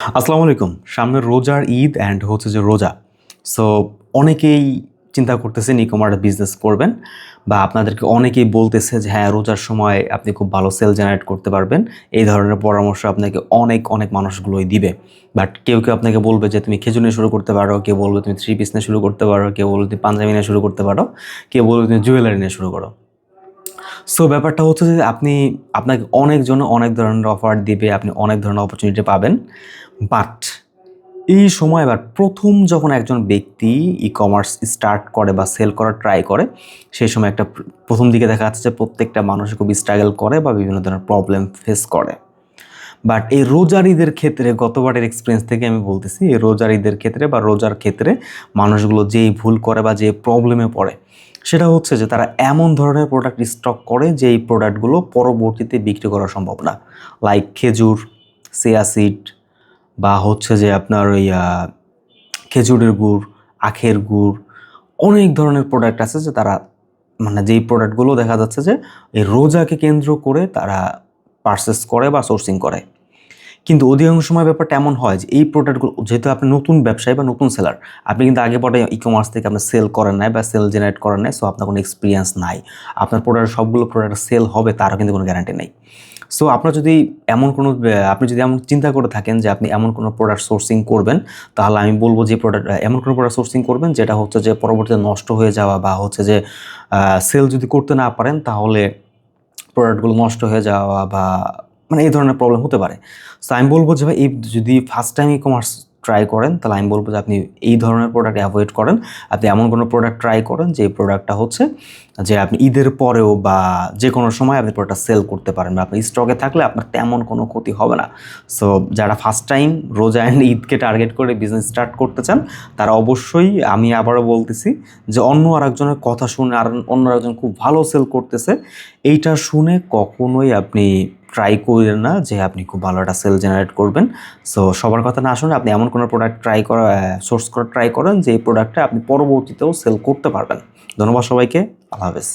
আসসালামু আলাইকুম। সামনে রোজার ঈদ অ্যান্ড হচ্ছে যে রোজা। সো অনেকেই চিন্তা করতেছেন ই-কমার্স বিজনেস করবেন বা আপনাদেরকে অনেকেই বলতেছে যে হ্যাঁ, রোজার সময় আপনি খুব ভালো সেল জেনারেট করতে পারবেন। এই ধরনের পরামর্শ আপনাকে অনেক মানুষগুলোই দিবে। বাট কেউ আপনাকে বলবে যে তুমি খেজুর নিয়ে শুরু করতে পারো, কেউ বলবে তুমি থ্রি পিস নিয়ে শুরু করতে পারো, কেউ বলবে তুমি পাঞ্জাবি নিয়ে শুরু করতে পারো, কেউ বলবে তুমি জুয়েলারি নিয়ে শুরু করো। সো ব্যাপারটা হচ্ছে যে আপনাকে অনেকজন অনেক ধরনের অফার দিবে, আপনি অনেক ধরনের অপরচুনিটি পাবেন। বাট এই সময় আবার ১ম যখন একজন ব্যক্তি ই-কমার্স স্টার্ট করে বা সেল করার ট্রাই করে, সেই সময় একটা ১ম দিকে দেখা যাচ্ছে যে প্রত্যেকটা মানুষ খুবই স্ট্রাগল করে বা বিভিন্ন ধরনের প্রবলেম ফেস করে। বাট এই রোজার ঈদের ক্ষেত্রে গতবারের এক্সপেরিয়েন্স থেকে আমি বলতেছি, এই রোজার ঈদের ক্ষেত্রে বা রোজার ক্ষেত্রে মানুষগুলো যেই ভুল করে বা যে প্রবলেমে পড়ে, সেটা হচ্ছে যে তারা এমন ধরনের প্রোডাক্ট স্টক করে যেই প্রোডাক্টগুলো পরবর্তীতে বিক্রি করা সম্ভব না। লাইক খেজুর, চিয়া সিড বা হচ্ছে যে আপনার ওই খেজুরের গুড়, আখের গুড়, অনেক ধরনের প্রোডাক্ট আছে যে তারা মানে যেই প্রোডাক্টগুলো দেখা যাচ্ছে যে এই রোজাকে কেন্দ্র করে তারা পারচেস করে বা সোর্সিং করে। কিন্তু অধিকাংশ সময় ব্যাপারটা এমন হয় যে এই প্রোডাক্টগুলো যেহেতু আপনি নতুন ব্যবসায়ী বা নতুন সেলার, আপনি কিন্তু আগে পরে ই-কমার্স থেকে আপনি সেল করেন নাই বা সেল জেনারেট করেন নাই, সো আপনার কোনো এক্সপিরিয়েন্স নাই। আপনার সবগুলো প্রোডাক্ট সেল হবে তারও কিন্তু কোনো গ্যারান্টি নেই। সো আপনার যদি আপনি যদি এমন চিন্তা করে থাকেন যে আপনি এমন কোনো প্রোডাক্ট সোর্সিং করবেন, তাহলে আমি বলব যে এমন কোনো প্রোডাক্ট সোর্সিং করবেন যেটা হচ্ছে যে পরবর্তীতে নষ্ট হয়ে যাওয়া বা হচ্ছে যে সেল যদি করতে না পারেন তাহলে প্রোডাক্টগুলো নষ্ট হয়ে যাওয়া বা মানে এই ধরনের প্রবলেম হতে পারে। সো আমি বলব যে ভাই এই যদি ফার্স্ট টাইম ই-কমার্স ট্রাই করেন, তাহলে আমি বলব যে আপনি এই ধরনের প্রোডাক্ট অ্যাভয়েড করেন। আপনি এমন কোনো প্রোডাক্ট ট্রাই করেন যে প্রোডাক্টটা হচ্ছে যে আপনি ঈদের পরেও বা যেকোনো সময় আপনি প্রোডাক্টটা সেল করতে পারেন বা আপনার স্টকে থাকলে আপনার তেমন কোনো ক্ষতি হবে না। সো যারা ফার্স্ট টাইম রোজা অ্যান্ড ঈদকে টার্গেট করে বিজনেস স্টার্ট করতে চান, তারা অবশ্যই আমি আবারও বলতেছি যে অন্য আরেকজনের কথা শুনে আর অন্য আরেকজন খুব ভালো সেল করতেছে, এইটা শুনে কখনোই আপনি ট্রাই করেন না যে আপনি খুব ভালো একটা সেল জেনারেট করবেন। সো সবার কথা না শুনে আপনি এমন কোনো প্রোডাক্ট সোর্স করা ট্রাই করেন যে এই প্রোডাক্টটা আপনি পরবর্তীতেও সেল করতে পারবেন। ধন্যবাদ সবাইকে। আল্লাহ হাফেজ।